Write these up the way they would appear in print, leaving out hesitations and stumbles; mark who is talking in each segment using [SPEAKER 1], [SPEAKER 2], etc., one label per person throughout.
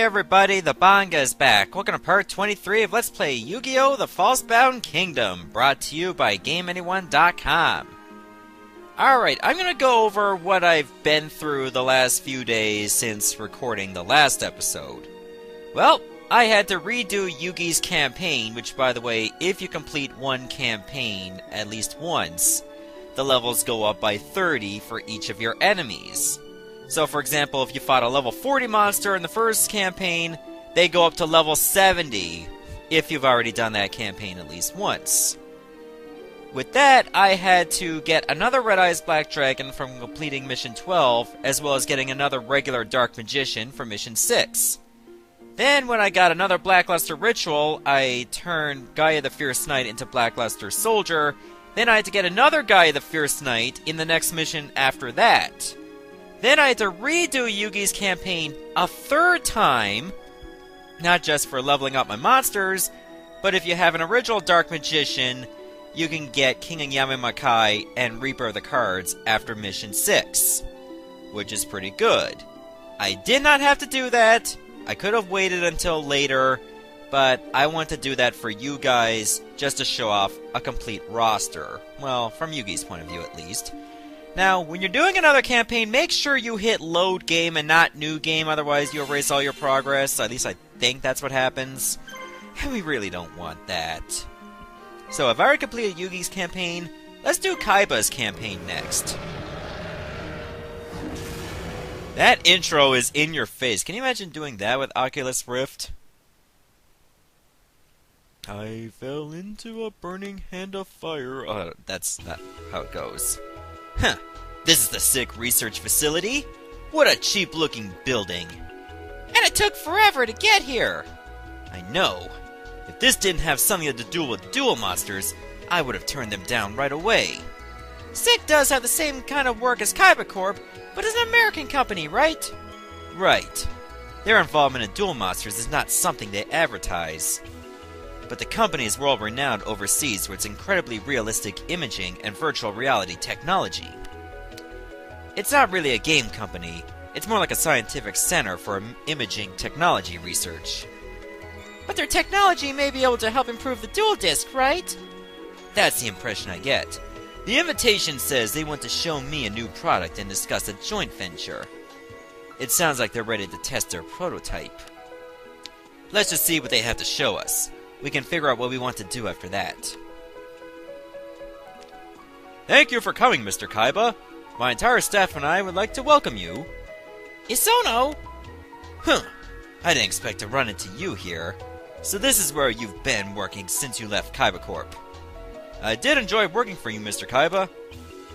[SPEAKER 1] everybody, the Banga is back. Welcome to part 23 of Let's Play Yu-Gi-Oh! The Falsebound Kingdom, brought to you by GameAnyone.com. Alright, I'm gonna go over what I've been through the last few days since recording the last episode. Well, I had to redo Yugi's campaign, which, by the way, if you complete one campaign at least once, the levels go up by 30 for each of your enemies. So, for example, if you fought a level 40 monster in the first campaign, they go up to level 70 if you've already done that campaign at least once. With that, I had to get another Red Eyes Black Dragon from completing Mission 12, as well as getting another regular Dark Magician for Mission 6. Then, when I got another Blackluster Ritual, I turned Gaia the Fierce Knight into Blackluster Soldier. Then I had to get another Gaia the Fierce Knight in the next mission after that. Then I had to redo Yugi's campaign a third time, not just for leveling up my monsters, but if you have an original Dark Magician, you can get King and Yamamakai and Reaper the cards after Mission 6, which is pretty good. I did not have to do that. I could have waited until later, but I want to do that for you guys, just to show off a complete roster. Well, from Yugi's point of view at least. Now, when you're doing another campaign, make sure you hit load game and not new game, otherwise you erase all your progress. At least I think that's what happens. And we really don't want that. So, I've already completed Yugi's campaign. Let's do Kaiba's campaign next. That intro is in your face. Can you imagine doing that with Oculus Rift? I fell into a burning hand of fire. That's not how it goes. Huh. This is the sick research facility? What a cheap-looking building. And it took forever to get here. I know. If this didn't have something to do with duel monsters, I would have turned them down right away. SICK does have the same kind of work as Kaiba Corp, but it's an American company, right? Right. Their involvement in duel monsters is not something they advertise. But the company is world-renowned overseas for its incredibly realistic imaging and virtual reality technology. It's not really a game company, it's more like a scientific center for imaging technology research. But their technology may be able to help improve the dual disc, right? That's the impression I get. The invitation says they want to show me a new product and discuss a joint venture. It sounds like they're ready to test their prototype. Let's just see what they have to show us. We can figure out what we want to do after that. Thank you for coming, Mr. Kaiba. My entire staff and I would like to welcome you. Isono? Huh. I didn't expect to run into you here. So this is where you've been working since you left Kaiba Corp. I did enjoy working for you, Mr. Kaiba.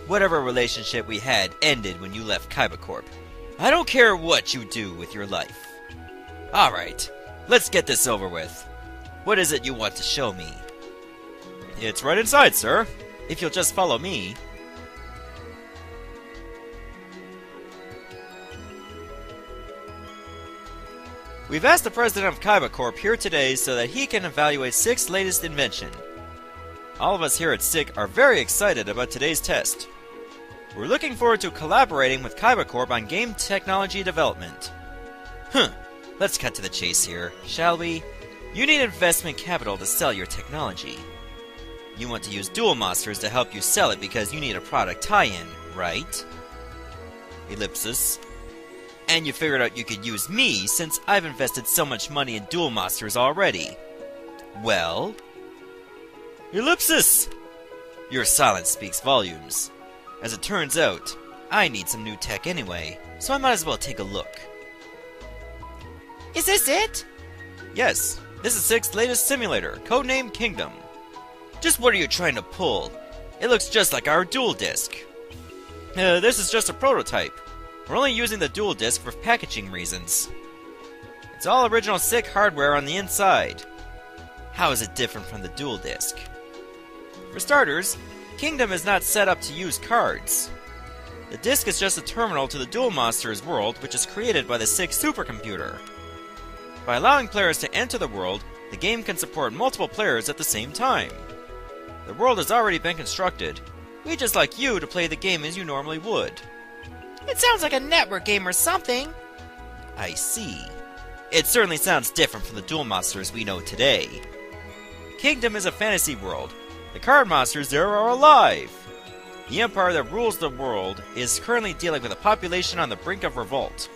[SPEAKER 1] Whatever relationship we had ended when you left Kaiba Corp. I don't care what you do with your life. Alright, let's get this over with. What is it you want to show me? It's right inside, sir. If you'll just follow me. We've asked the president of Kaiba Corp here today so that he can evaluate SICK's latest invention. All of us here at SICK are very excited about today's test. We're looking forward to collaborating with Kaiba Corp on game technology development. Let's cut to the chase here, shall we? You need investment capital to sell your technology. You want to use duel monsters to help you sell it because you need a product tie-in, right? Ellipsis. And you figured out you could use me since I've invested so much money in duel monsters already. Well? Ellipsis! Your silence speaks volumes. As it turns out, I need some new tech anyway, so I might as well take a look. Is this it? Yes. This is SICK's latest simulator, codenamed Kingdom. Just what are you trying to pull? It looks just like our dual disc. This is just a prototype. We're only using the dual disc for packaging reasons. It's all original SICK hardware on the inside. How is it different from the dual disc? For starters, Kingdom is not set up to use cards. The disc is just a terminal to the duel monsters world, which is created by the SICK supercomputer. By allowing players to enter the world, the game can support multiple players at the same time. The world has already been constructed. We'd just like you to play the game as you normally would. It sounds like a network game or something. I see. It certainly sounds different from the duel monsters we know today. Kingdom is a fantasy world. The card monsters there are alive. The empire that rules the world is currently dealing with a population on the brink of revolt.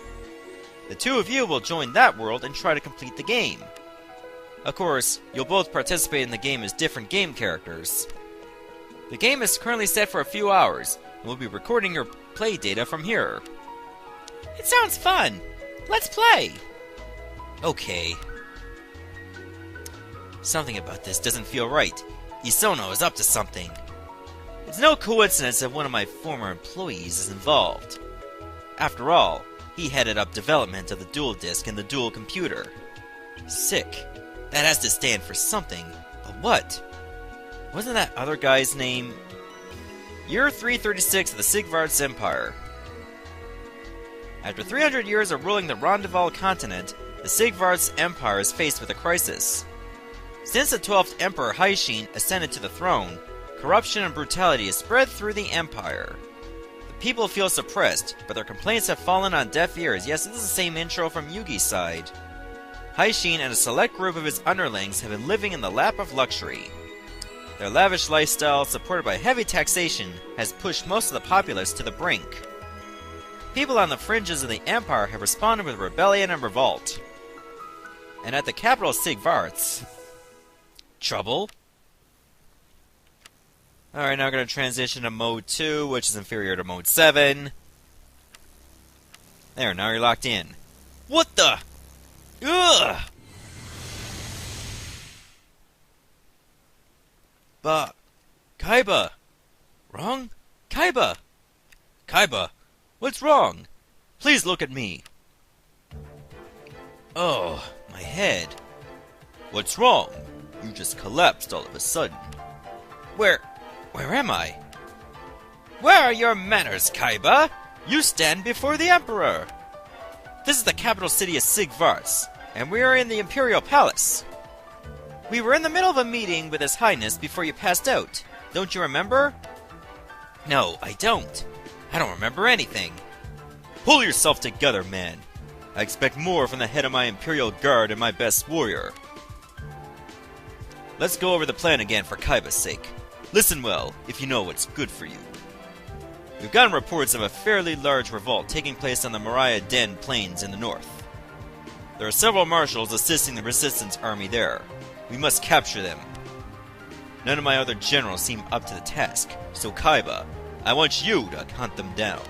[SPEAKER 1] The two of you will join that world and try to complete the game. Of course, you'll both participate in the game as different game characters. The game is currently set for a few hours, and we'll be recording your play data from here. It sounds fun! Let's play! Okay. Something about this doesn't feel right. Isono is up to something. It's no coincidence that one of my former employees is involved. After all, he headed up development of the dual disc and the dual computer. Sick. That has to stand for something, but what? Wasn't that other guy's name? Year 336 of the Sigvards Empire. After 300 years of ruling the Rondeval continent, the Sigvards Empire is faced with a crisis. Since the 12th Emperor Haishin ascended to the throne, corruption and brutality has spread through the empire. The people feel suppressed, but their complaints have fallen on deaf ears. Yes, this is the same intro from Yugi's side. Haishin and a select group of his underlings have been living in the lap of luxury. Their lavish lifestyle, supported by heavy taxation, has pushed most of the populace to the brink. People on the fringes of the empire have responded with rebellion and revolt. And at the capital Sigvarts... trouble? Alright, now we're going to transition to Mode 2, which is inferior to Mode 7. There, now you're locked in. What the? Ugh! Kaiba! Wrong? Kaiba! Kaiba, what's wrong? Please look at me. Oh, my head. What's wrong? You just collapsed all of a sudden. Where am I? Where are your manners, Kaiba? You stand before the Emperor. This is the capital city of Sigvarts, and we are in the Imperial Palace. We were in the middle of a meeting with His Highness before you passed out. Don't you remember? No, I don't. I don't remember anything. Pull yourself together, man. I expect more from the head of my Imperial Guard and my best warrior. Let's go over the plan again for Kaiba's sake. Listen well, if you know what's good for you. We've gotten reports of a fairly large revolt taking place on the Mariah Den Plains in the north. There are several marshals assisting the resistance army there. We must capture them. None of my other generals seem up to the task, so Kaiba, I want you to hunt them down.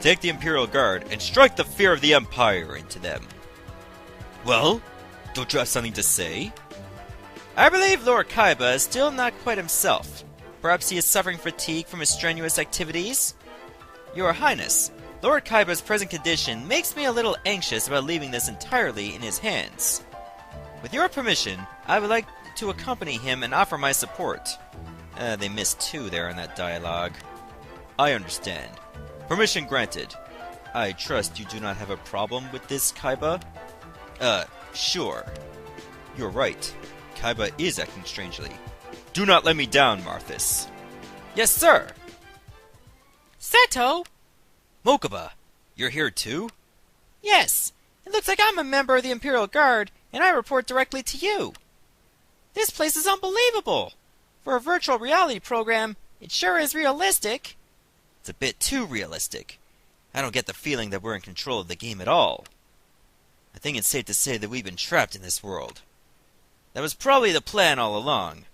[SPEAKER 1] Take the Imperial Guard and strike the fear of the Empire into them. Well, don't you have something to say? I believe Lord Kaiba is still not quite himself. Perhaps he is suffering fatigue from his strenuous activities? Your Highness, Lord Kaiba's present condition makes me a little anxious about leaving this entirely in his hands. With your permission, I would like to accompany him and offer my support. They missed two there in that dialogue. I understand. Permission granted. I trust you do not have a problem with this, Kaiba? Sure. You're right. Kaiba is acting strangely. Do not let me down, Marthas. Yes, sir! Seto! Mokuba, you're here too? Yes. It looks like I'm a member of the Imperial Guard, and I report directly to you. This place is unbelievable! For a virtual reality program, it sure is realistic. It's a bit too realistic. I don't get the feeling that we're in control of the game at all. I think it's safe to say that we've been trapped in this world. That was probably the plan all along.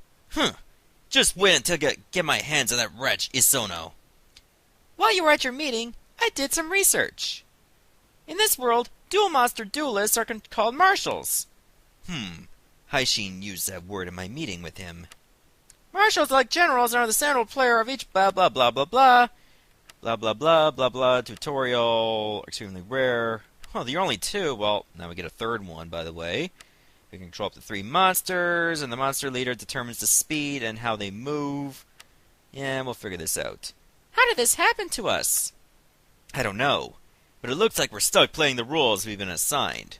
[SPEAKER 1] Just wait until I get my hands on that wretch Isono. While you were at your meeting, I did some research. In this world, dual monster duelists are called marshals. Haishin used that word in my meeting with him. Marshals are like generals and are the central player of each blah blah blah blah blah. Blah blah blah blah blah tutorial, extremely rare. Well, you're only two. Well, now we get a third one, by the way. We can control up to 3 monsters, and the monster leader determines the speed and how they move. Yeah, we'll figure this out. How did this happen to us? I don't know, but it looks like we're stuck playing the rules we've been assigned.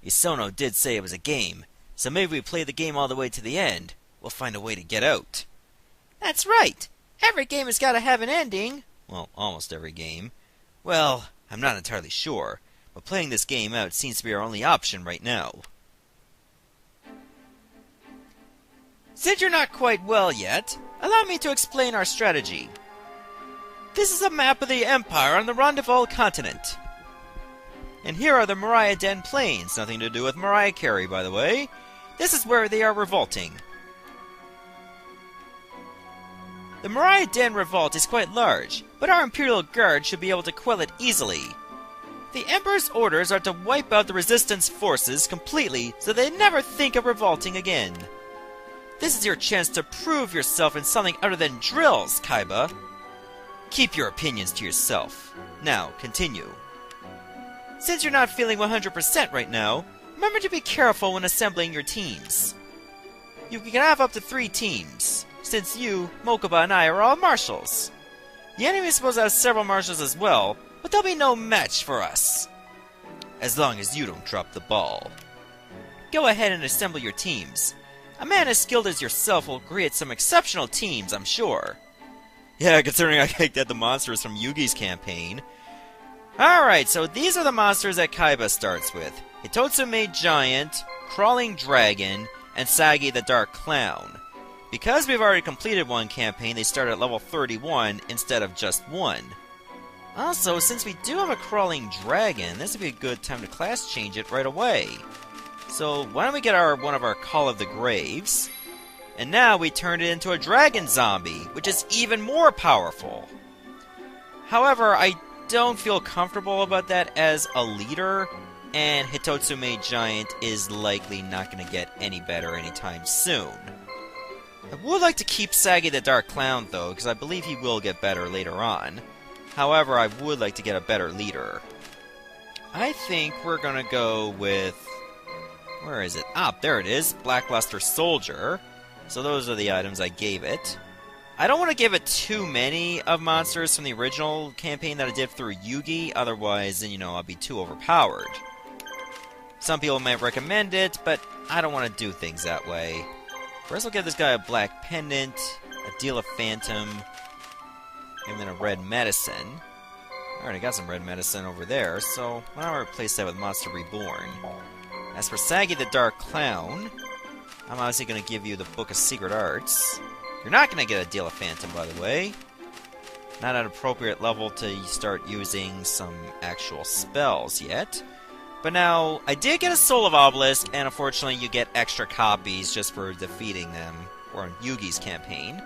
[SPEAKER 1] Isono did say it was a game, so maybe we play the game all the way to the end. We'll find a way to get out. That's right. Every game has got to have an ending. Well, almost every game. Well, I'm not entirely sure, but playing this game out seems to be our only option right now. Since you're not quite well yet, allow me to explain our strategy. This is a map of the Empire on the Rondeval continent. And here are the Mariah Den Plains, nothing to do with Mariah Carey, by the way. This is where they are revolting. The Mariah Den revolt is quite large, but our Imperial Guard should be able to quell it easily. The Emperor's orders are to wipe out the Resistance forces completely so they never think of revolting again. This is your chance to prove yourself in something other than drills, Kaiba. Keep your opinions to yourself. Now, continue. Since you're not feeling 100% right now, remember to be careful when assembling your teams. You can have up to 3 teams, since you, Mokuba, and I are all marshals. The enemy is supposed to have several marshals as well, but they'll be no match for us. As long as you don't drop the ball. Go ahead and assemble your teams. A man as skilled as yourself will create some exceptional teams, I'm sure. Yeah, considering I kicked at the monsters from Yugi's campaign. Alright, so these are the monsters that Kaiba starts with. Hitotsume Giant, Crawling Dragon, and Sagi the Dark Clown. Because we've already completed one campaign, they start at level 31 instead of just 1. Also, since we do have a Crawling Dragon, this would be a good time to class change it right away. So why don't we get one of our Call of the Graves, and now we turn it into a Dragon Zombie, which is even more powerful. However, I don't feel comfortable about that as a leader, and Hitotsume Giant is likely not going to get any better anytime soon. I would like to keep Sagi the Dark Clown, though, because I believe he will get better later on. However, I would like to get a better leader. I think we're going to go with... where is it? Ah, there it is. Blackluster Soldier. So those are the items I gave it. I don't want to give it too many of monsters from the original campaign that I did through Yugi, otherwise, then, I'll be too overpowered. Some people might recommend it, but I don't want to do things that way. First, I'll give this guy a black pendant, a deal of phantom, and then a red medicine. I already got some red medicine over there, so why don't I replace that with Monster Reborn? As for Sagi the Dark Clown, I'm obviously going to give you the Book of Secret Arts. You're not going to get a deal of phantom, by the way. Not at an appropriate level to start using some actual spells yet. But now, I did get a Soul of Obelisk, and unfortunately you get extra copies just for defeating them, or in Yugi's campaign.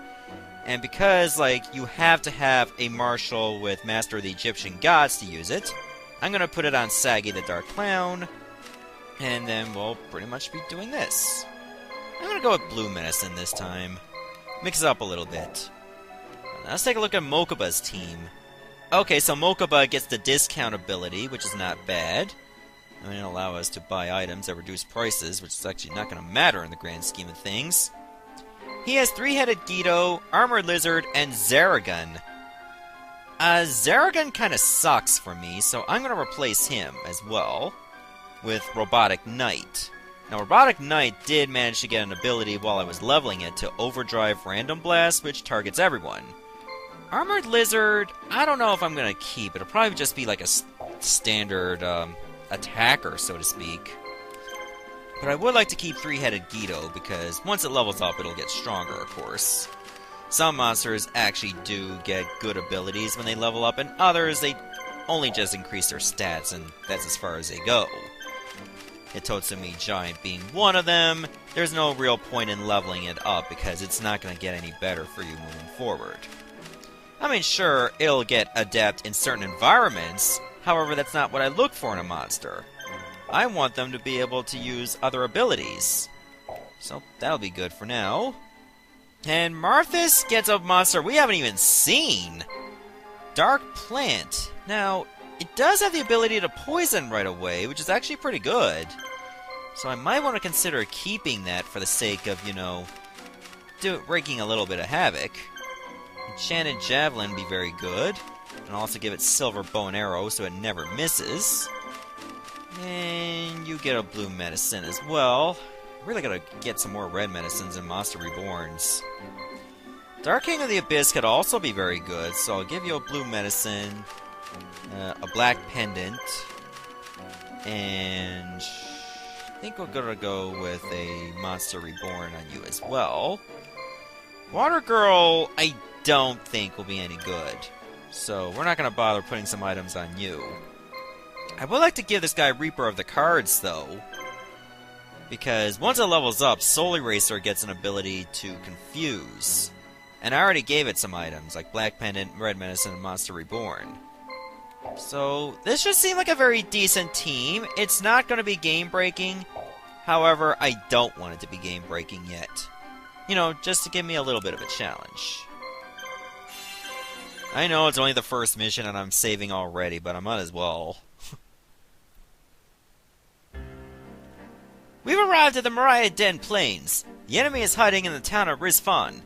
[SPEAKER 1] And because, you have to have a marshal with Master of the Egyptian Gods to use it, I'm going to put it on Sagi the Dark Clown, and then we'll pretty much be doing this. I'm going to go with Blue Medicine this time. Mix it up a little bit. Now let's take a look at Mokuba's team. Okay, so Mokuba gets the discount ability, which is not bad. I mean, it'll allow us to buy items at reduced prices, which is actually not going to matter in the grand scheme of things. He has Three-Headed Geto, Armored Lizard, and Zaragon. Zaragon kind of sucks for me, so I'm going to replace him as well with Robotic Knight. Now, Robotic Knight did manage to get an ability while I was leveling it to Overdrive Random Blast, which targets everyone. Armored Lizard, I don't know if I'm going to keep. It'll probably just be like a standard attacker, so to speak. But I would like to keep Three-Headed Geto, because once it levels up, it'll get stronger, of course. Some monsters actually do get good abilities when they level up, and others, they only just increase their stats, and that's as far as they go. Hitotsume Giant being one of them, there's no real point in leveling it up, because it's not going to get any better for you moving forward. I mean, sure, it'll get adept in certain environments, however, that's not what I look for in a monster. I want them to be able to use other abilities. So, that'll be good for now. And Marthas gets a monster we haven't even seen! Dark Plant. Now, it does have the ability to poison right away, which is actually pretty good. So I might want to consider keeping that for the sake of, wreaking a little bit of havoc. Enchanted Javelin would be very good. And also give it Silver Bow and Arrow so it never misses. And you get a Blue Medicine as well. Really gotta get some more red medicines in Monster Reborns. Dark King of the Abyss could also be very good, so I'll give you a Blue Medicine, a Black Pendant, And I think we're gonna go with a Monster Reborn on you as well. Water Girl, I don't think will be any good. So we're not gonna bother putting some items on you. I would like to give this guy Reaper of the Cards, though. Because once it levels up, Soul Eraser gets an ability to confuse. And I already gave it some items, like Black Pendant, Red Medicine, and Monster Reborn. So, this should seem like a very decent team. It's not going to be game-breaking. However, I don't want it to be game-breaking yet. You know, just to give me a little bit of a challenge. I know it's only the first mission and I'm saving already, but I might as well. We've arrived at the Mariah Den Plains. The enemy is hiding in the town of Rizfan.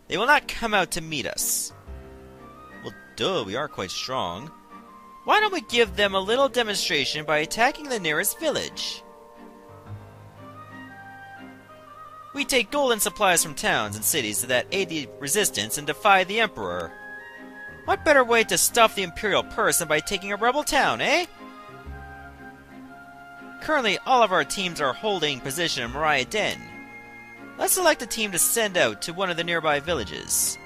[SPEAKER 1] They will not come out to meet us. Well, duh, we are quite strong. Why don't we give them a little demonstration by attacking the nearest village? We take golden supplies from towns and cities that aid the resistance and defy the Emperor. What better way to stuff the Imperial purse than by taking a rebel town, eh? Currently, all of our teams are holding position in Mariah Den. Let's select a team to send out to one of the nearby villages.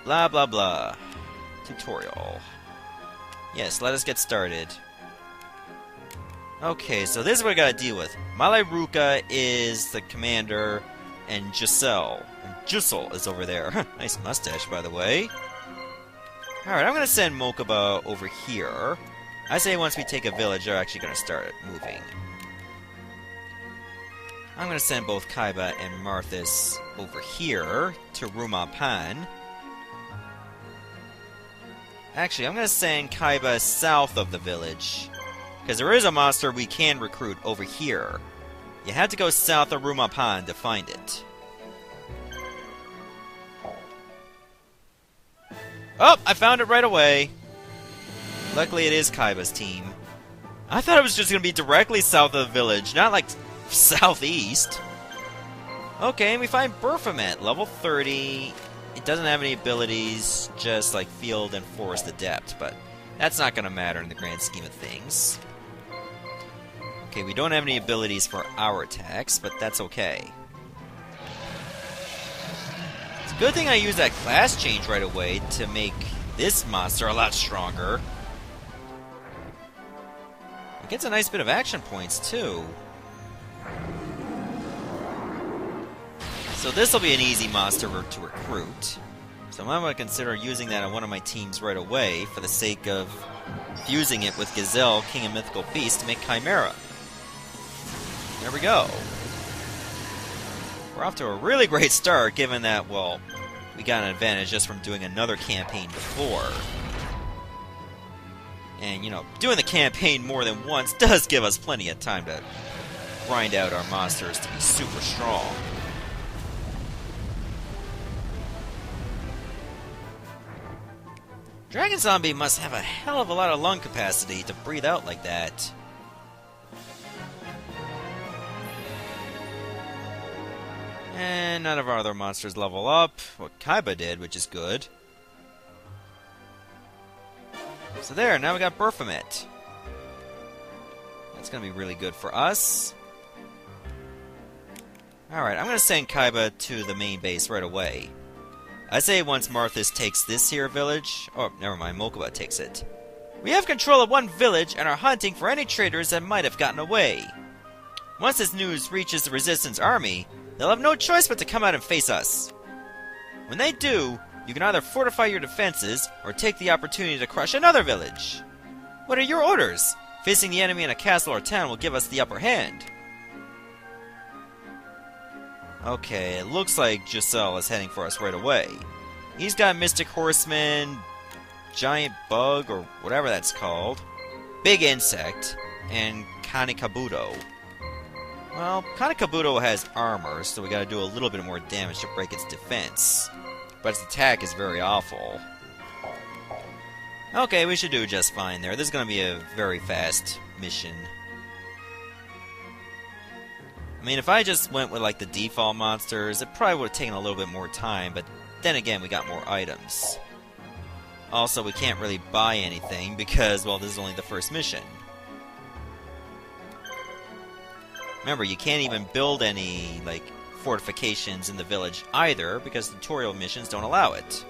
[SPEAKER 1] Blah blah blah. Tutorial. Yes, let us get started. Okay, so this is what we gotta deal with. Malai is the commander, and Giselle. And Giselle is over there. Nice mustache, by the way. Alright, I'm gonna send Mokuba over here. I say once we take a village, they're actually gonna start moving. I'm gonna send both Kaiba and Marthis over here to Rumapan. Actually, I'm gonna send Kaiba south of the village. Because there is a monster we can recruit over here. You had to go south of Rumapan to find it. Oh, I found it right away. Luckily, it is Kaiba's team. I thought it was just gonna be directly south of the village, not like southeast. Okay, and we find Baphomet, level 30. It doesn't have any abilities, just like Field and Forest Adept, but that's not going to matter in the grand scheme of things. Okay, we don't have any abilities for our attacks, but that's okay. It's a good thing I used that class change right away to make this monster a lot stronger. It gets a nice bit of action points, too. So this will be an easy monster to recruit. So I'm going to consider using that on one of my teams right away for the sake of fusing it with Gazelle, King of Mythical Beasts, to make Chimera. There we go. We're off to a really great start, given that, well, we got an advantage just from doing another campaign before. And, you know, doing the campaign more than once does give us plenty of time to grind out our monsters to be super strong. Dragon Zombie must have a hell of a lot of lung capacity to breathe out like that. And none of our other monsters level up. Well, Kaiba did, which is good. So there, now we got Baphomet. That's going to be really good for us. Alright, I'm going to send Kaiba to the main base right away. I say once Marthis takes this here village... Oh, never mind, Mokuba takes it. We have control of one village and are hunting for any traitors that might have gotten away. Once this news reaches the Resistance army, they'll have no choice but to come out and face us. When they do, you can either fortify your defenses or take the opportunity to crush another village. What are your orders? Facing the enemy in a castle or town will give us the upper hand. Okay, it looks like Giselle is heading for us right away. He's got Mystic Horseman, Giant Bug, or whatever that's called, Big Insect, and Kanekabuto. Well, Kanekabuto has armor, so we gotta do a little bit more damage to break its defense. But its attack is very awful. Okay, we should do just fine there. This is gonna be a very fast mission. I mean, if I just went with, like, the default monsters, it probably would have taken a little bit more time, but then again, we got more items. Also, we can't really buy anything because, well, this is only the first mission. Remember, you can't even build any, like, fortifications in the village either, because tutorial missions don't allow it.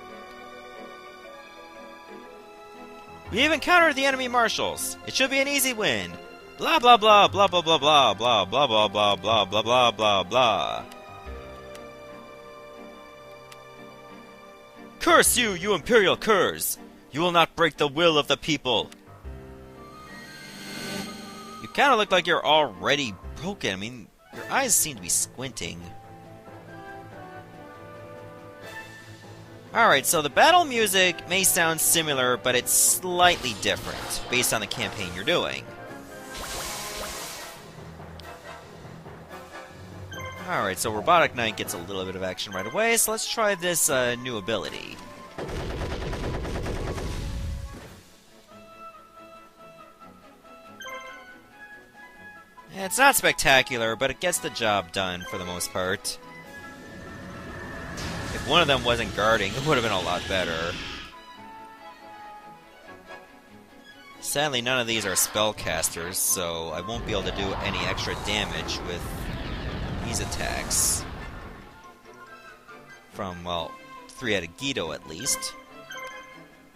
[SPEAKER 1] We have encountered the enemy marshals. It should be an easy win. Blah blah blah blah blah blah blah blah blah blah blah blah blah blah blah blah. Curse you, you imperial curs! You will not break the will of the people. You kind of look like you're already broken. I mean, your eyes seem to be squinting. Alright, so the battle music may sound similar, but it's slightly different based on the campaign you're doing. Alright, so Robotic Knight gets a little bit of action right away, so let's try this new ability. It's not spectacular, but it gets the job done for the most part. If one of them wasn't guarding, it would have been a lot better. Sadly, none of these are spellcasters, so I won't be able to do any extra damage with these attacks. From, well, 3-headed Guido at least.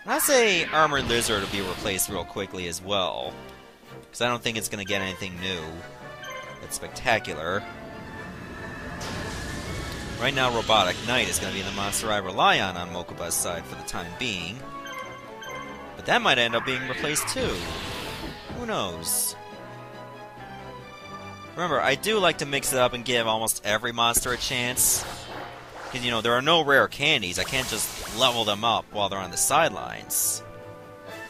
[SPEAKER 1] I'd say Armored Lizard will be replaced real quickly as well, because I don't think it's going to get anything new that's spectacular. Right now, Robotic Knight is going to be the monster I rely on Mokuba's side for the time being. But that might end up being replaced too. Who knows? Remember, I do like to mix it up and give almost every monster a chance. Because, you know, there are no rare candies. I can't just level them up while they're on the sidelines.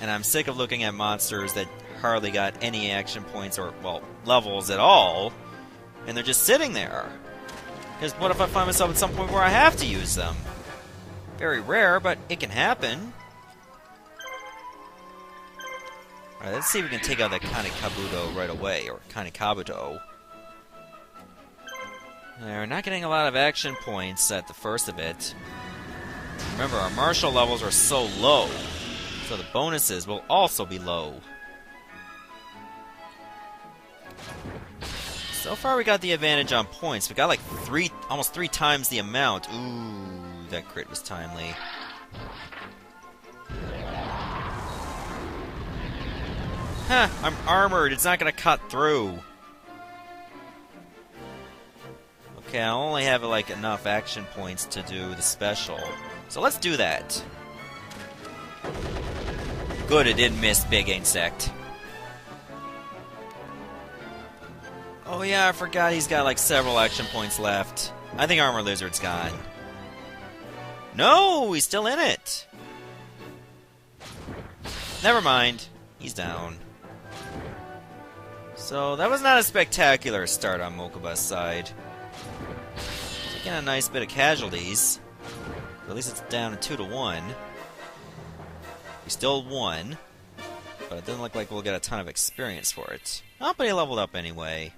[SPEAKER 1] And I'm sick of looking at monsters that hardly got any action points or, well, levels at all. And they're just sitting there. Because what if I find myself at some point where I have to use them? Very rare, but it can happen. Alright, let's see if we can take out that Kanekabuto right away, or Kanekabuto. We're not getting a lot of action points at the first of it. Remember, our martial levels are so low, so the bonuses will also be low. So far we got the advantage on points. We got like almost three times the amount. Ooh, that crit was timely. Huh, I'm armored. It's not gonna cut through. Okay, I only have like enough action points to do the special. So let's do that. Good, it didn't miss Big Insect. Oh yeah, I forgot he's got like several action points left. I think Armor Lizard's gone. No, he's still in it. Never mind, he's down. So that was not a spectacular start on Mokuba's side. Taking a nice bit of casualties. But at least it's down to 2-1. We still won, but it doesn't look like we'll get a ton of experience for it. Oh, but he leveled up anyway.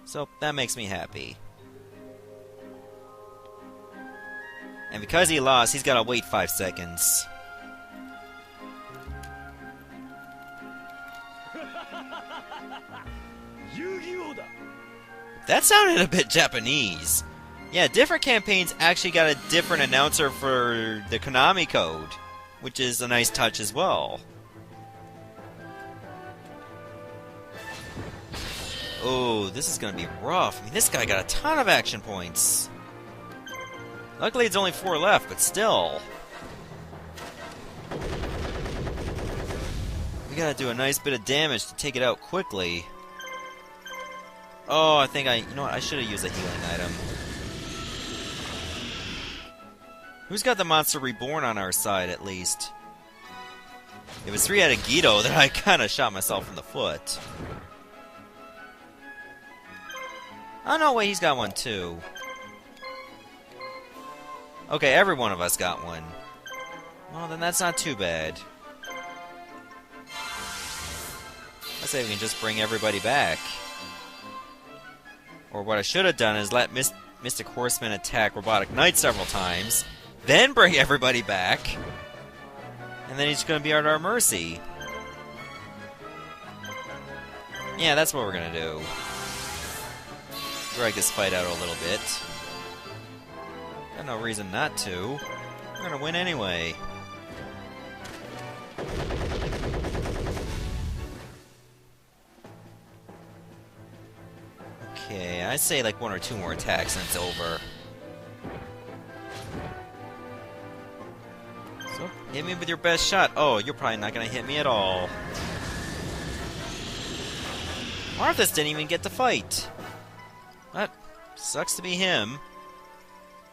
[SPEAKER 1] So that makes me happy. And because he lost, he's got to wait 5 seconds. That sounded a bit Japanese. Yeah, different campaigns actually got a different announcer for the Konami code, which is a nice touch as well. Oh, this is going to be rough. I mean, this guy got a ton of action points. Luckily, it's only 4 left, but still. We gotta do a nice bit of damage to take it out quickly. Oh, I think you know what, I should have used a healing item. Who's got the Monster Reborn on our side, at least? If it's 3-headed Guido, then I kinda shot myself in the foot. Oh, no, wait, he's got one, too. Okay, every one of us got one. Well, then that's not too bad. Let's say we can just bring everybody back. Or what I should have done is let Mystic Horseman attack Robotic Knight several times, then bring everybody back, and then he's going to be at our mercy. Yeah, that's what we're going to do. drag this fight out a little bit. Got no reason not to. We're gonna win anyway. Okay, I say like 1 or 2 more attacks and it's over. So, hit me with your best shot. Oh, you're probably not gonna hit me at all. Marthas didn't even get to fight. That sucks to be him.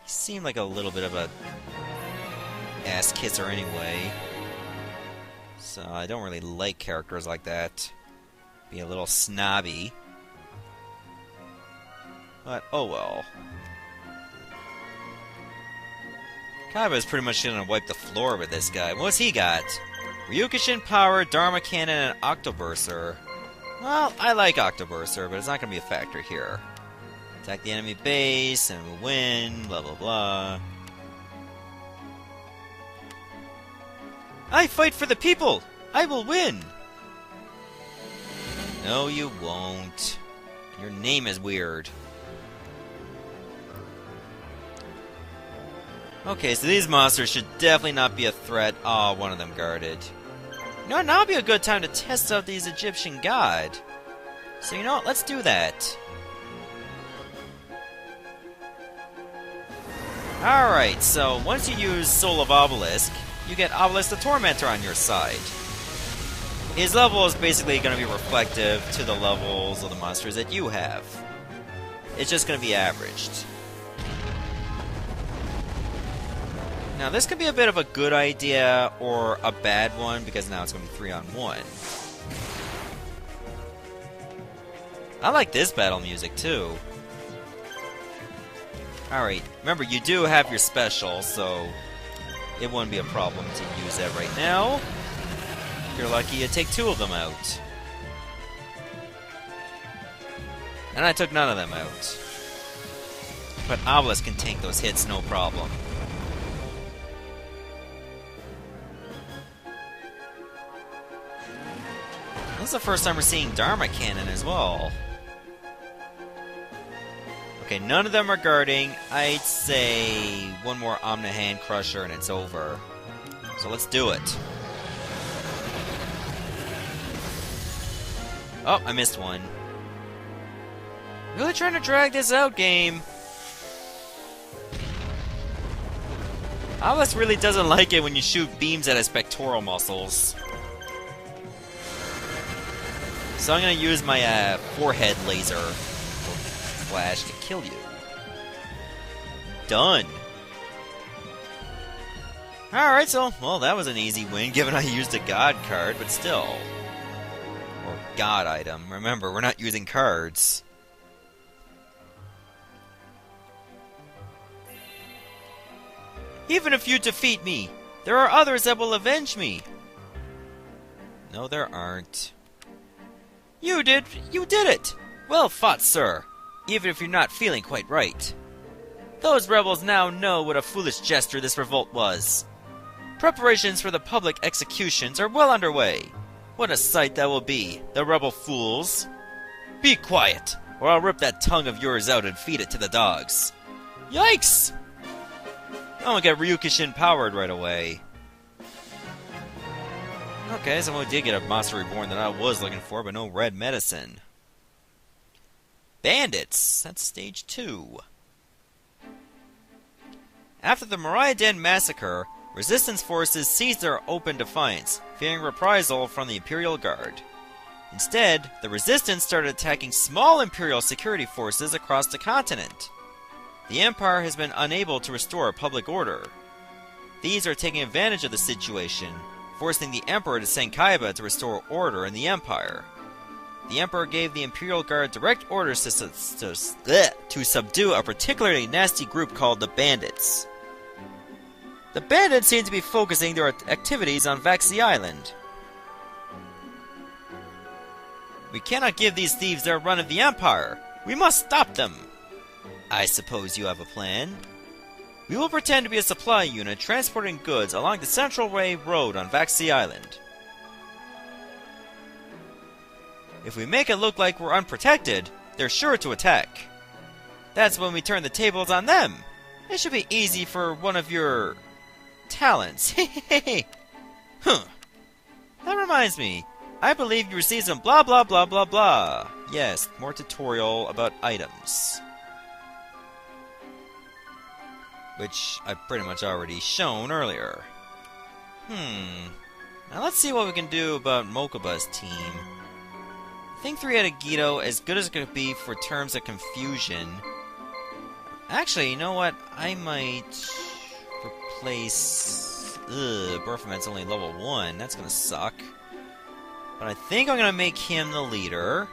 [SPEAKER 1] He seemed like a little bit of a ass kisser anyway. So I don't really like characters like that. Be a little snobby. But, oh well. Kaiba is pretty much gonna wipe the floor with this guy. What's he got? Ryukushin Power, Dharma Cannon, and Octoburster. Well, I like Octoburster, but it's not gonna be a factor here. Attack the enemy base, and we'll win, blah blah blah. I fight for the people! I will win! No, you won't. Your name is weird. Okay, so these monsters should definitely not be a threat. Oh, one of them guarded. You know what, now would be a good time to test out these Egyptian god. So you know what, let's do that. Alright, so once you use Soul of Obelisk, you get Obelisk the Tormentor on your side. His level is basically going to be reflective to the levels of the monsters that you have. It's just going to be averaged. Now this could be a bit of a good idea or a bad one, because now it's going to be 3-on-1. I like this battle music too. Alright, remember you do have your special, so it wouldn't be a problem to use that right now. If you're lucky, you take 2 of them out. And I took none of them out. But Obelisk can tank those hits, no problem. This is the first time we're seeing Dharma Cannon as well. Okay, none of them are guarding. I'd say one more Omni Hand Crusher and it's over. So let's do it. Oh, I missed one. Really trying to drag this out, game. Obelisk really doesn't like it when you shoot beams at his pectoral muscles. So I'm going to use my forehead laser flash to kill you. Done. Alright, so, well, that was an easy win, given I used a god card, but still. Or god item. Remember, we're not using cards. Even if you defeat me, there are others that will avenge me. No, there aren't. You did it! Well fought, sir, even if you're not feeling quite right. Those rebels now know what a foolish gesture this revolt was. Preparations for the public executions are well underway. What a sight that will be, the rebel fools. Be quiet, or I'll rip that tongue of yours out and feed it to the dogs. Yikes! I'm gonna get Ryukushin powered right away. Okay, so we did get a monster reborn that I was looking for, but no red medicine. Bandits! That's stage 2. After the Moriaden massacre, resistance forces seized their open defiance, fearing reprisal from the Imperial Guard. Instead, the resistance started attacking small Imperial security forces across the continent. The Empire has been unable to restore public order. These are taking advantage of the situation, forcing the Emperor to send Kaiba to restore order in the Empire. The Emperor gave the Imperial Guard direct orders to subdue a particularly nasty group called the Bandits. The Bandits seem to be focusing their activities on Vaxi Island. We cannot give these thieves their run of the Empire. We must stop them. I suppose you have a plan? We will pretend to be a supply unit transporting goods along the Central Way Road on Vaxi Island. If we make it look like we're unprotected, they're sure to attack. That's when we turn the tables on them. It should be easy for one of your talents. Huh. That reminds me. I believe you received some blah blah blah blah blah. Yes, more tutorial about items. Which I've pretty much already shown earlier. Now let's see what we can do about Mokuba's team. I think 3-headed Geto, as good as it could be for terms of confusion. Actually, you know what? I might replace... Berthamet's only level 1. That's gonna suck. But I think I'm gonna make him the leader.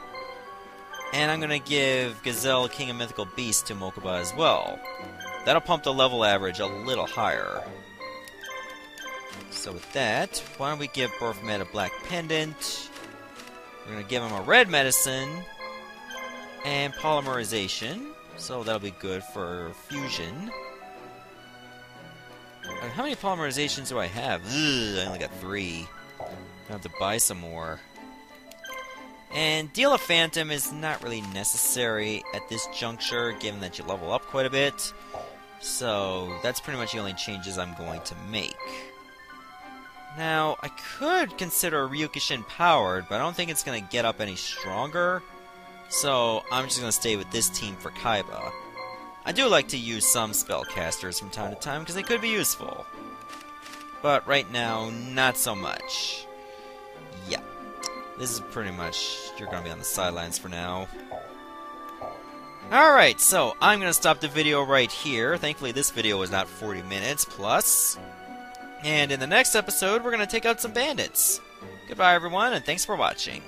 [SPEAKER 1] And I'm gonna give Gazelle, King of Mythical Beasts, to Mokuba as well. That'll pump the level average a little higher. So with that, why don't we give Berthamet a black pendant. We're gonna give him a red medicine. And polymerization. So that'll be good for fusion. And how many polymerizations do I have? I only got 3. I have to buy some more. And Deal a Phantom is not really necessary at this juncture, given that you level up quite a bit. So that's pretty much the only changes I'm going to make. Now, I could consider Ryukushin powered, but I don't think it's going to get up any stronger. So I'm just going to stay with this team for Kaiba. I do like to use some spellcasters from time to time because they could be useful. But right now, not so much. Yeah. This is pretty much... You're going to be on the sidelines for now. Alright, so I'm going to stop the video right here. Thankfully, this video was not 40 minutes plus. And in the next episode, we're going to take out some bandits. Goodbye, everyone, and thanks for watching.